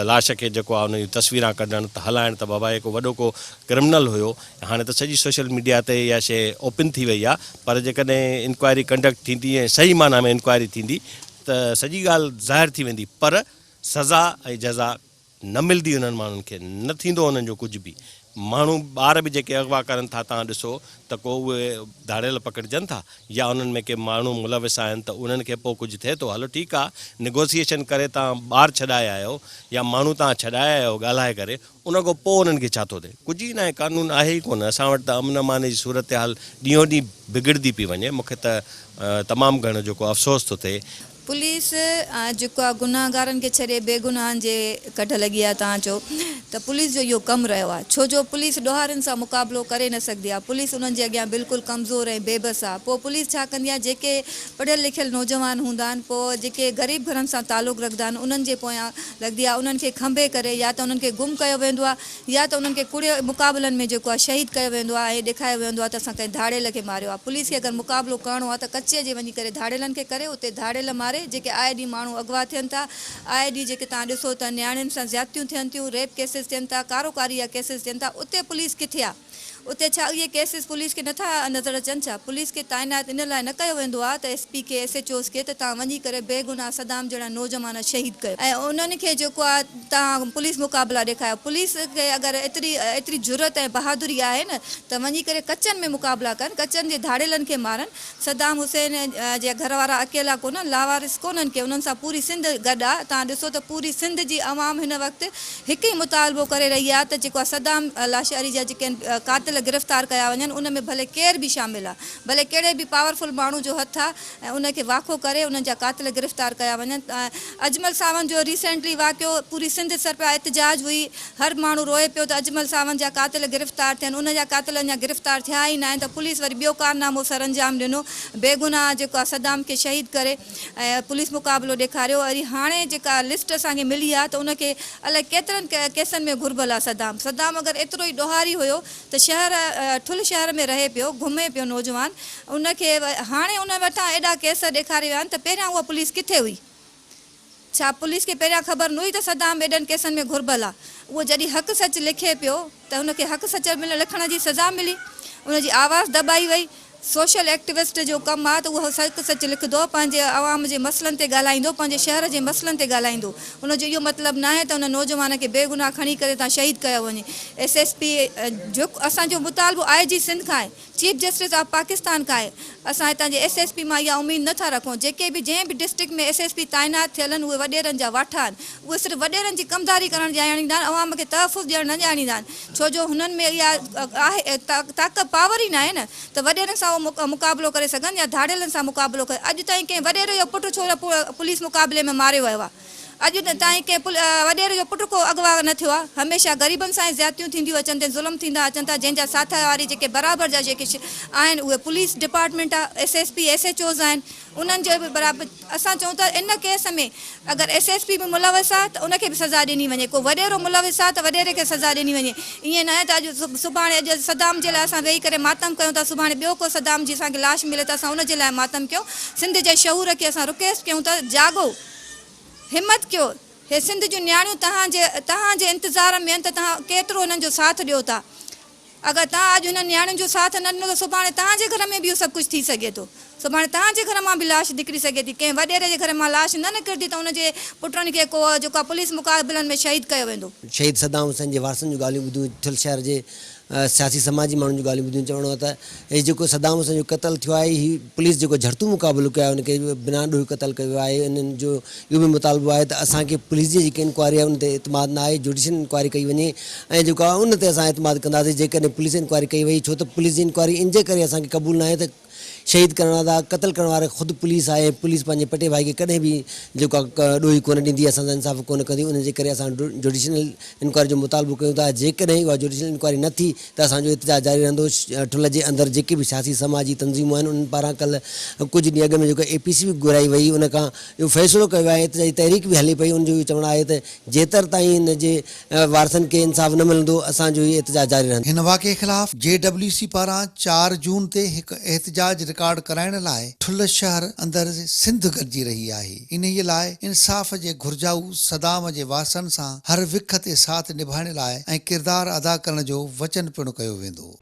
लाश खे जेको आहे उन जी तस्वीरां कढणु त हलाइणु त बाबा हिकु वॾो को क्रिमिनल हुयो। हाणे त सॼी सोशल मीडिया ते इहा शइ ओपन थी वई आहे, पर जेकॾहिं इंक्वायरी कंडक्ट थींदी ऐं सही माना में इंक्वायरी थींदी त सॼी ॻाल्हि ज़ाहिर थी वेंदी। पर सज़ा ऐं जज़ा न मिलंदी उन्हनि माण्हुनि खे, न थींदो उन्हनि जो कुझु बि। माण्हू ॿार बि जेके अगवा करनि था, तव्हां ॾिसो त को उहे धाड़ियल पकड़जनि था या उन्हनि में के माण्हू मुलविस आहिनि त उन्हनि खे पोइ कुझु थिए थो। हलो ठीकु आहे, निगोसिएशन करे तव्हां ॿार छॾाए आहियो या माण्हू तव्हां छॾाए आहियो ॻाल्हाए करे, उन खां पोइ उन्हनि खे छा थो थिए? कुझु ई न आहे, कानून आहे ई कोन। असां वटि त अमन अमान जी सूरत हाल ॾींहों ॾींहुं बिगड़ंदी पई वञे। मूंखे त तमामु घणो जेको अफ़सोस थो थिए। पुलिस जेको आहे गुनाहगारनि खे छॾे बेगुनाहनि जे कढ लॻी आहे। तव्हां चओ त पुलिस जो इहो कमु रहियो आहे, छो जो पुलिस ॾोहारनि सां मुक़ाबिलो करे न सघंदी आहे। पुलिस उन्हनि जे अॻियां बिल्कुलु कमज़ोर ऐं बेबस आहे। पोइ पुलिस छा कंदी आहे, जेके पढ़ियल लिखियल नौजवान हूंदा आहिनि, पोइ जेके ग़रीब घरनि सां तालुक़ु रखंदा आहिनि, उन्हनि जे पोयां लॻंदी आहे। उन्हनि खे खंभे करे या त उन्हनि खे गुम कयो वेंदो आहे या त उन्हनि खे कूड़े मुक़ाबलनि में जेको आहे शहीद कयो वेंदो आहे ऐं ॾेखारियो वेंदो आहे त असां कंहिं धाड़ियल खे मारियो आहे। पुलिस खे अगरि मुक़ाबिलो करिणो आहे त कचे जे वञी करे धाड़ियलनि खे करे, उते धाड़ियल मारे। जेके आए ॾींहुं माण्हू अगवा थियनि था, आए ॾींहुं जेके तव्हां ॾिसो त नियाणियुनि सां ज़्यादतियूं थियनि थियूं, रेप केसिस थियनि था, कारोकारी जा केसिस थियनि था, उते पुलिस किथे आहे? उते छा इहे केसिस पुलिस खे नथा नज़र अचनि छा? पुलिस खे तैनात इन लाइ न कयो वेंदो आहे त SP खे SHOs खे त तव्हां वञी करे बेगुनाह सदाम जहिड़ा नौजवान शहीद कयो ऐं उन्हनि खे जेको आहे तव्हां पुलिस मुक़ाबिला ॾेखारियो। पुलिस खे अगरि एतिरी ज़रूरत ऐं बहादुरी आहे न त वञी करे कचनि में मुक़ाबिला कनि, कचनि जे धाड़ियलनि खे मारनि। सदाम हुसैन जे घर वारा अकेला कोन, लावारिस कोन्हनि के, उन्हनि सां पूरी सिंध गॾु आहे। तव्हां ॾिसो त पूरी सिंध जी आवाम हिन वक़्तु हिकु ई मुतालबो करे रही आहे त जेको आहे सदाम लाशारी जा जेके कातिल गिरफ़्तार कया वञनि, उन में भले केर बि शामिल आहे, भले कहिड़े बि पावरफुल माण्हू जो हथु आहे, ऐं उनखे वाखो करे उन्हनि जा कातिल गिरफ़्तार कया वञनि। अजमल सावंत जो रिसेंटली वाक़ियो पूरी सिंध सर पिया एतिजाज हुई, हर माण्हू रोए पियो त अजमल सावंत जा कातिल गिरफ़्तार थियनि। उन जा कातिल अञा गिरफ़्तार थिया ई न आहिनि त पुलिस वरी ॿियो कारनामो सर अंजाम ॾिनो, बेगुनाह जेको आहे सदाम खे शहीद करे ऐं पुलिस मुक़ाबिलो ॾेखारियो। वरी हाणे जेका लिस्ट असांखे मिली आहे त उनखे अलाए केतिरनि केसनि में घुरबल आहे। सदाम अगरि एतिरो ई ॾोहारी हुयो त ठुल शहर में रहे पियो, घुमे पियो नौजवान, उनखे हाणे उन वटां एॾा केस ॾेखारे विया आहिनि त पहिरियां उहा पुलिस किथे हुई? छा पुलिस खे पहिरियां ख़बर न हुई त सदाम एॾनि केसनि में घुरबल आहे? उहो जॾहिं हक़ सच लिखे पियो त हुनखे हक़ सच लिखण जी सज़ा मिली, उनजी आवाज़ दॿाई वई। सोशल एक्टिविस्ट जो कमु आहे त उहो सच लिखंदो, पंहिंजे आवाम जे मसइलनि ते ॻाल्हाईंदो, पंहिंजे शहर जे मसइलनि ते ॻाल्हाईंदो। उनजो इहो मतिलबु न आहे त उन नौजवान खे बेगुनाह खणी करे तव्हां शहीद कयो वञे। SSP जो असांजो मुतालबो IG सिंध खां आहे, चीफ जस्टिस ऑफ पाकिस्तान खां आहे। असां हितां जे SSP मां इहा उमेदु नथा रखूं। जेके बि जंहिं बि डिस्ट्रिक्ट में SSP तैनात थियल आहिनि उहे वॾेरनि जा वाठा आहिनि। उहे सिर्फ़ु वॾेरनि जी कमदारी करणु ॼाणींदा आहिनि, अवाम खे तहफ़ुज़ ॾियणु न ॼाणींदा आहिनि। छो जो हुननि में इहा आहे ताक़त पावर ई न आहे न त वॾेरनि सां उहो मुक़ाबिलो करे सघनि या धाड़ेलनि सां मुक़ाबिलो करे। अॼु ताईं कंहिं वॾेरे जो पुटु छो पुलिस मुक़ाबले में मारियो वियो आहे? अॼु ताईं कंहिं वॾेरे जो पुटु को अगवा न थियो आहे। हमेशह ग़रीबनि सां ई ज़्यादतियूं थींदियूं अचनि थियूं, ज़ुल्म थींदा अचनि था। जंहिंजा साथ वारी जेके बराबरि जा जेके आहिनि उहे पुलिस डिपार्टमेंट आहे, SSP SHOs आहिनि, उन्हनि जो बि बराबरि। असां चऊं था इन केस में अगरि SSP बि मुलविस आहे त उनखे बि सज़ा ॾिनी वञे, को वॾेरो मुलविस आहे त वॾेरे खे सज़ा ॾिनी वञे। ईअं न आहे त अॼु सुभाणे सदाम जे लाइ असां वेही करे मातम कयूं था, सुभाणे ॿियो को सदाम जी असांखे लाश मिले त असां उनजे लाइ मातम कयूं। सिंध जे शऊर खे असां रिक्वेस्ट कयूं था, जागो, हिमत कयो। हे सिंध जूं नियाणियूं तव्हांजे इंतज़ार में आहिनि त तव्हां केतिरो हुननि जो साथ ॾियो था। अगरि तव्हां अॼु हुननि नियाणियुनि जो साथ न ॾिनो त सुभाणे तव्हांजे घर में बि इहो सभु कुझु थी सघे थो। सुभाणे तव्हांजे घर मां बि लाश निकिरी सघे थी। कंहिं वॾेरे जे घर मां लाश न निकिरंदी त हुनजे पुटनि खे को जेको आहे पुलिस मुक़ाबलनि में शहीद कयो वेंदो। शहीद सदाम हुसैन जे वारसनि जूं ॻाल्हियूं ॿुधियूं, ठुल शहर जे सियासी समाजी माण्हुनि जूं ॻाल्हियूं ॿुधियूं। चवणो आहे त हे जेको सदाम हुसैन जो क़तल थियो आहे, ही पुलिस जेको झड़ितू मुक़ाबिलो कयो आहे उनखे बिना ॾोही क़तल कयो आहे। इन्हनि जो इहो बि मुतालबो आहे त असांखे पुलिस जी जेकी इंक्वायरी आहे उन ते एतमाद न आहे, जुडिशियल इंक्वायरी कई वञे ऐं जेको आहे उन ते असां एतमाद कंदासीं जेकॾहिं पुलिस इंक्वायरी कई वई। छो त पुलिस जी इंक्वायरी इन जे करे असांखे क़बूल न आहे त शहीद करण वारा क़तल करण वारे ख़ुदि पुलिस आहे। पुलिस पंहिंजे पटे भाई खे कॾहिं बि जेको आहे ॾोही कोन ॾींदी, असां इंसाफ़ कोन कंदी। उनजे करे असां जुडिशियल इंक्वायरी जो मुतालबो कयूं था। जेकॾहिं उहा जुडिशियल इंक्वायरी न थी त असांजो एहतजाज जारी रहंदो। ठुल जे अंदरि जेके बि सियासी समाजी तंज़ीमूं आहिनि उन्हनि पारां कल्ह कुझु ॾींहं अॻु में जेको APC बि घुराई वई, उन खां इहो फ़ैसिलो कयो आहे, एहतजाजी तहरीक बि हले पई। उनजो इहो चवणु आहे त जेतर ताईं हिन जे वारसनि खे इंसाफ़ न मिलंदो असांजो इहो एहतजाज जारी रहंदो। हिन वाक़े ख़िलाफ़ JWC पारां 4 जून ते हिकु एहतजाज रिकॉर्ड कराइण लाइ ठुल शहर अंदरि सिंध गॾिजी रही आहे। इन लाइ इंसाफ़ जे घुर्जाऊ सदाम जे वारसनि सां हर विख ते साथ निभाइण लाइ ऐं किरदारु अदा करण जो वचन पिणु कयो वेंदो।